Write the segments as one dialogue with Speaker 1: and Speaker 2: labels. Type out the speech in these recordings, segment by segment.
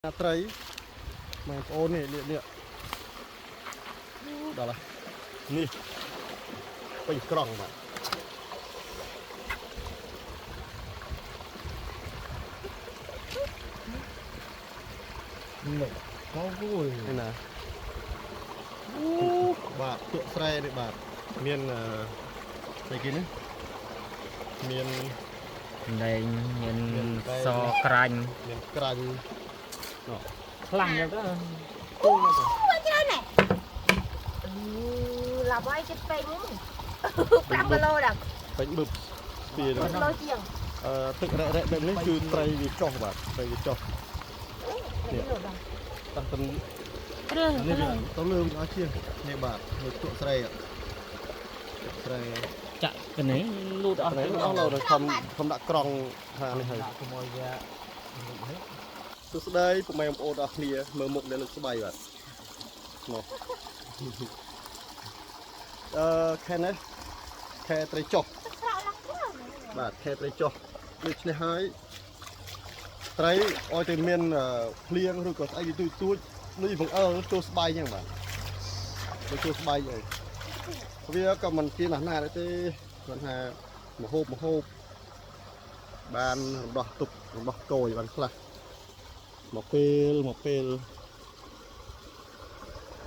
Speaker 1: ត្រីបងប្អូននេះនេះដល់ហើយនេះពេញក្រង់បាទនេះកោវយណាបាទទក់ស្រែនេះបាទមានស្អីគេនេះមាន
Speaker 2: ដែងមានសក្រាញ់
Speaker 1: មានក្រាញ់
Speaker 2: ខ្លាំងទៅ
Speaker 3: អូច្រើនណាស់ឡាប់ឲ្យចិត្តពេញ5គីឡូដល់
Speaker 1: ពេញបឹបពី
Speaker 3: គីឡូជាង
Speaker 1: ទឹករ៉ែបែបនេះគឺត្រីវាចុះបាទត្រីវាចុះនេះតាំងពីនេះទៅលើវិញអស់ជាងនេះបាទលើទក់ស្រែស្រែ
Speaker 2: ចាក់ទៅនេះលូតអស់ទៅ
Speaker 1: អស់លើខំដាក់ក្រង់ថានេះហើយកុំឲ្យវាសួស្ដីពុកម៉ែបងប្អូនអរគ្នាមើលមុខដែលលើកស្បៃបាទមកខែនេះខែត្រីចុះបាទខែត្រីចុះដូច្នេះហើយត្រីឲ្យតែមានភ្លៀងឬក៏ស្អីទួចនេះបង្អើចូលស្បៃអញ្ចឹងបាទចូលស្បៃអីវាក៏មិនជាណាស់ណាទេគាត់ថាមហូបបានរំដោះទុករំដោះកយបានខ្លះមកពេល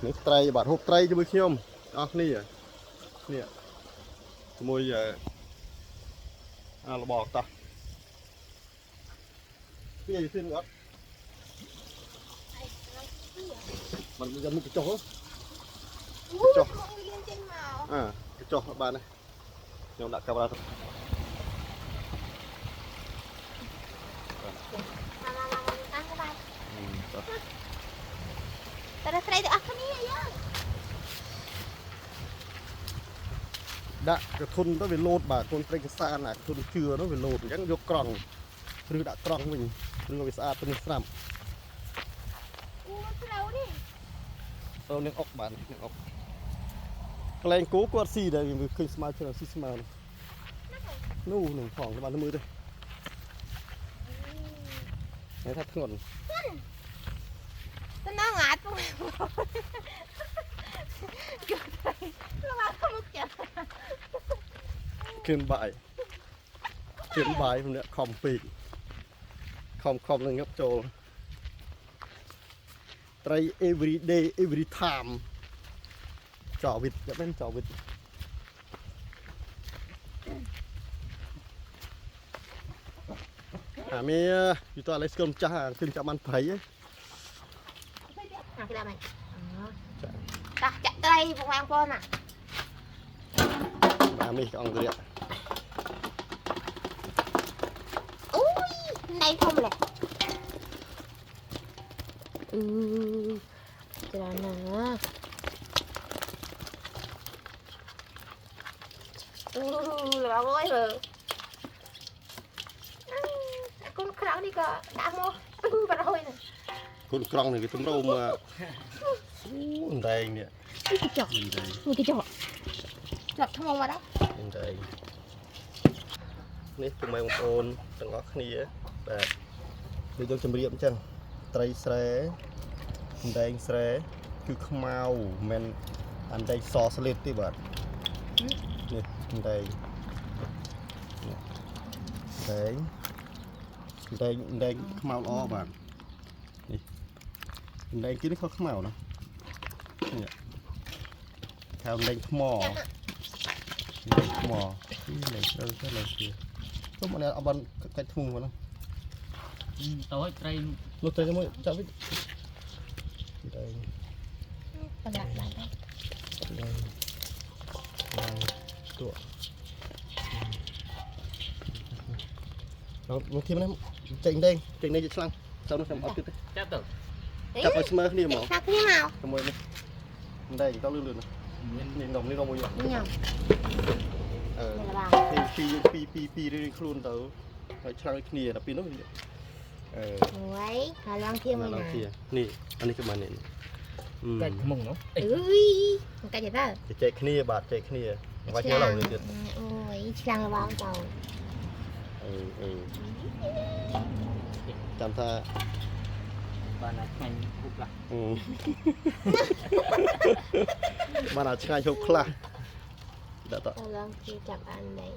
Speaker 1: នេះត្រីបាទហូបត្រីជាមួយខ្ញុំអស់គ្នានេះជាមួយរបតោះវាយទៀតអត់มันจะมุกกระจกចុះកញ្ចុះបានទេខ្ញុំដាក់កាមេរ៉ាទៅ
Speaker 3: តែត្រីទៅអស់គ្នាយើង
Speaker 1: ដាក់កធុនទៅវាលោតបាទកូនត្រីកសាណាកធុនជឿនោះវាលោតអញ្ចឹងយកក្រង់ឬដាក់ក្រង់វិញឬវាស្អាតទៅនេះស្រាប់
Speaker 3: អូត្រូវនេះ
Speaker 1: ទៅនឹងអុកបាទនឹងអុកកលែងគោគាត់ស៊ីដែរវាឃើញស្មៅច្រើនស៊ីស្មៅនោះនឹងផងបានមើលទេនេះថាធ្ងន់
Speaker 3: ទៅណងអាត់ពុកយកទៅមកខមុកចា
Speaker 1: គិនបាយម្នាក់ខំពេកខំនឹងងាប់ចូលត្រី every day every time ចោវិតយ៉ាងមិនចោវិតមានយូរតលេស្គមចាស់ឃើញចាប់បានព្រៃហ៎
Speaker 3: គេដាក់មកតាចាក់ត្រីបងប្អូនណា
Speaker 1: នេះអង្គរៈ
Speaker 3: អូយណៃធំលេច្រើនណាស់លោកអើយមើលកូនក្រៅនេះក៏ដាក់មកបាត់ហើយណា
Speaker 1: កូនក្រង់នេះគេទំរោមអូដែងនេះ
Speaker 3: នេះកញ្ចក់ចាប់ថ្មមកដល់
Speaker 1: ដែងនេះពុកម៉ែបងប្អូនទាំងអស់គ្នាបាទដូចយើងជម្រាបអញ្ចឹងត្រីស្រែដែងស្រែគឺខ្មៅមិនអណ្ដែងសស្លេតទេបាទនេះដែងខ្មៅល្អបាទនេះដែងគេនេះខុសខ្មៅណានេះខៅដែងថ្មនេះត្រូវទៅលើkiaទៅមកអត់បានកាច់ធ្ងន់មកណា
Speaker 2: តូចត្រី
Speaker 1: លុតទៅមួយចាប់វិញដែង
Speaker 3: ប្រឡាក់ឡើង
Speaker 1: ដែងទក់មកធៀបនេះចេញដែងជាឆ្លាំងទៅនោះខ្ញុំអត់ទៀតទេ
Speaker 2: ចាប់ទៅ
Speaker 1: ចាប់ឲ្យស្មើគ្នាហ្មង
Speaker 3: ដាក់គ្នាមក
Speaker 1: ជាមួយនេះដែងទៅលឿននេះនំមួយ
Speaker 3: ញ៉ាំ
Speaker 1: ពីរៀងខ្លួនទៅហើយឆ្លាំងគ្នាដល់ពីនោះ
Speaker 3: មួយហើយឡើងធៀមមួយណា
Speaker 1: នេះអានេះគឺបាននេះ
Speaker 2: កាច់មុងនោះ
Speaker 3: អើយកាច់ទៅ
Speaker 1: ចែកគ្នាបាទចែកគ្នាបាច់យកឡើងនេះទៀត
Speaker 3: អូយឆ្លាំងរបស់ទៅ
Speaker 1: ចាំថា
Speaker 2: បានតែឆ្ងាញ់គូខ្លះ
Speaker 1: បានអាឆ្ងាយហូបខ្លះដាក់ត
Speaker 3: ឡើងជាចាប់អាននេះ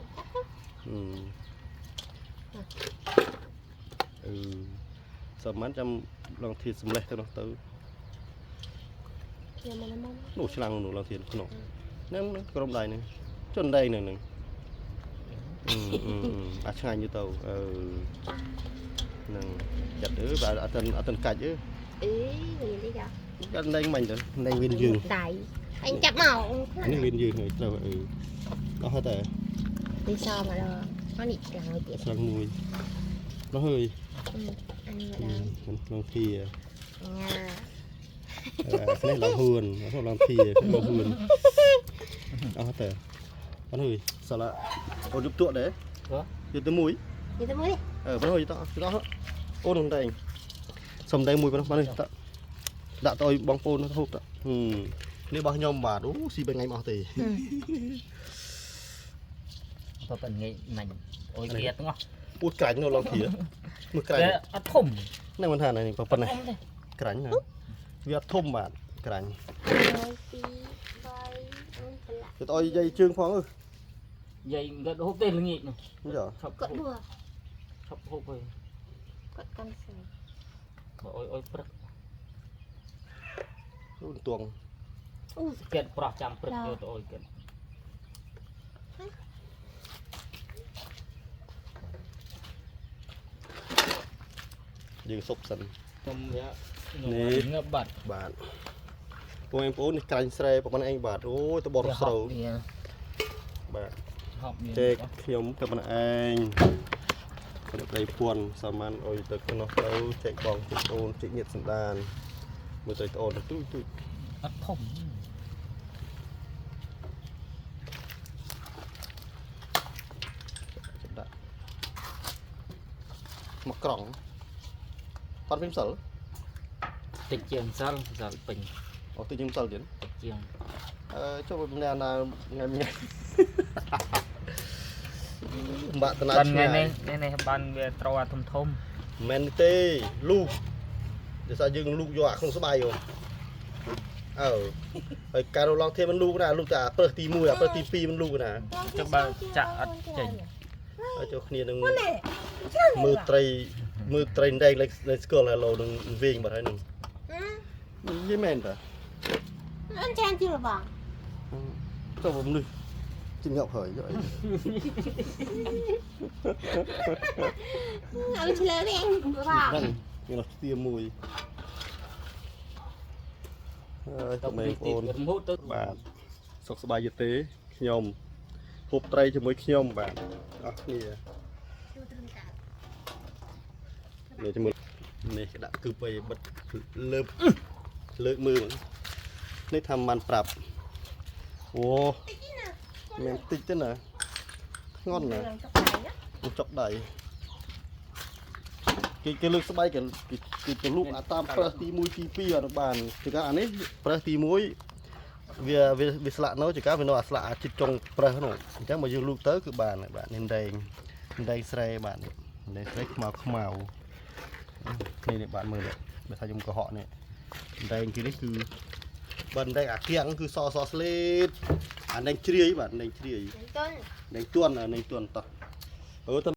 Speaker 1: សមមិនចាំឡងធាតសម្លេះទៅនោះទៅ
Speaker 3: ខ្ញុំមិនមក
Speaker 1: នោះឆ្លាំងនោះឡងធាតក្នុងហ្នឹងក្រុមដៃហ្នឹងចុនដៃហ្នឹងអាឆ្ងាញ់ទៅហ្នឹងចាត់បើអត់កាច់
Speaker 3: អីវិញនេះចា
Speaker 1: កាត់ដៃមិញទៅដៃវិញយើង
Speaker 3: ដៃអញចាប់មក
Speaker 1: នេះវិញយើងហើយត្រូវដល់ហើយតែ
Speaker 3: ទីសមកដល់មកនេះឆ្លាំងមួយទៀត
Speaker 1: ឆ្លាំងមួយដល់ហើយ
Speaker 3: អញមកដល់
Speaker 1: ឡងធា
Speaker 3: ញ៉ា
Speaker 1: នេះឡងហួនឡងធាឡងហួនអស់តែអត់ហើយសាឡាអូនជប់តក់ដែរយកទៅមួយ
Speaker 3: នេះទៅមួយ
Speaker 1: បងយតអូននឹងតែសំដែងមួយប៉ុណ្ណោះបាននេះដាក់ទៅឲ្យបងប្អូនហូបតនេះរបស់ខ្ញុំបាទអូស៊ី3ថ្ងៃមកទេ
Speaker 2: បើប៉ុណ្ណេះមិញអុយគ្រាទាំងអស់
Speaker 1: ពូក្រាញ់នៅឡងធាមួយក្រាញ់
Speaker 2: អត់ធំ
Speaker 1: ហ្នឹងមិនថានេះប៉ុណ្ណេះក្រាញ់ណាវាអត់ធំបាទក្រាញ់
Speaker 3: 2 3 4
Speaker 1: ទៅឲ្យយាយជើងផងអើ
Speaker 2: យាយគាត់ហូបទេល្ងាចនោះ
Speaker 1: ចា
Speaker 2: ឈប់
Speaker 3: គាត់ដួល
Speaker 2: ឈប់ហូបហើយ
Speaker 3: គាត់កាន់ស្អី
Speaker 2: បើអុយព្រឹក
Speaker 1: អូនទួង
Speaker 3: អូ
Speaker 2: គេប្រោះចាំព្រឹកយកទៅអុយគេ
Speaker 1: យើងសុបសិន
Speaker 2: ខ្ញុំវា
Speaker 1: នេះ
Speaker 2: ងើបបាត់
Speaker 1: បាទបងប្អូននេះក្រាញ់ស្រែប៉ុណ្ណេះឯងបាទអូយទៅបរស្រូវបាទ
Speaker 2: ហប់មាន
Speaker 1: ចេកខ្ញុំទៅប៉ុណ្ណេះឯងប្រដីពួនសាមញ្ញអុយទៅក្នុងទៅចេកបងចេកអូនចេកញាតសណ្ដានមើលទៅអូនទៅទូ
Speaker 2: អត់ធំ
Speaker 1: ចាប់ដាក់មកក្រង់អត់មានសិល
Speaker 2: តិចជាងសិលពេញ
Speaker 1: អូទៅខ្ញុំសិលទៀត
Speaker 2: តិចជាង
Speaker 1: ចុះណាថ្ងៃបាក់តណា
Speaker 2: បាន
Speaker 1: ឆ្
Speaker 2: ថ្ងៃ
Speaker 1: ងាយ
Speaker 2: នេះបានវាត្រូវអាធំ
Speaker 1: មែនទេលូកដោយសារយើងលូកយកអាក្នុងស្បាយហ៎ហើយការរលងធាមិនលូកណាលូកតែអាព្រឹសទី1អាព្រឹសទី2មិនលូកណា
Speaker 2: ចុះបើចាក់អត់ចេញ
Speaker 1: ហើយចូលគ្នានឹងមើលត្រីដែងលេខស្គាល់ឡូនឹងវិញបាត់ហើយនឹងនិយាយមែនតា
Speaker 3: អញចាំជឿបង
Speaker 1: ចុះผมនេះជំងាប់ហើយយកអី
Speaker 3: អញឆ្លើយវិញបង
Speaker 1: ហ្នឹងមានស្ទាមួយហើយ
Speaker 2: ទៅ
Speaker 1: តមេ
Speaker 2: ទី
Speaker 1: អូន
Speaker 2: រមូតទៅ
Speaker 1: បាទសុខសប្បាយទេខ្ញុំហូបត្រីជាមួយខ្ញុំបាទអស់គ្នានេះជាមួយនេះដាក់គឺបីបិទលើកមើលនេះថាមិនប្រាប់អូមានតិចទេណាធ្ងន់ណាចុកដៃគេលើកស្បែកគេលូកអាតាមប្រើសទី1ទី2អត់បានជាការអានេះប្រើសទី1វាស្លាក់នៅជាការវានៅអាស្លាក់អាជិតចុងប្រើសនោះអញ្ចឹងបើយើងលូកទៅគឺបានបាទនេះដែងស្រែបាទនេះស្រែខ្មៅនេះបាទមើលនេះបើថាខ្ញុំកុហកនេះដែងគេនេះគឺបើដែងអាគៀងគឺសស្លេតអាដែងជ្រាយបាទដែងជ្រាយ
Speaker 3: តុន
Speaker 1: ដែងទួនតោះ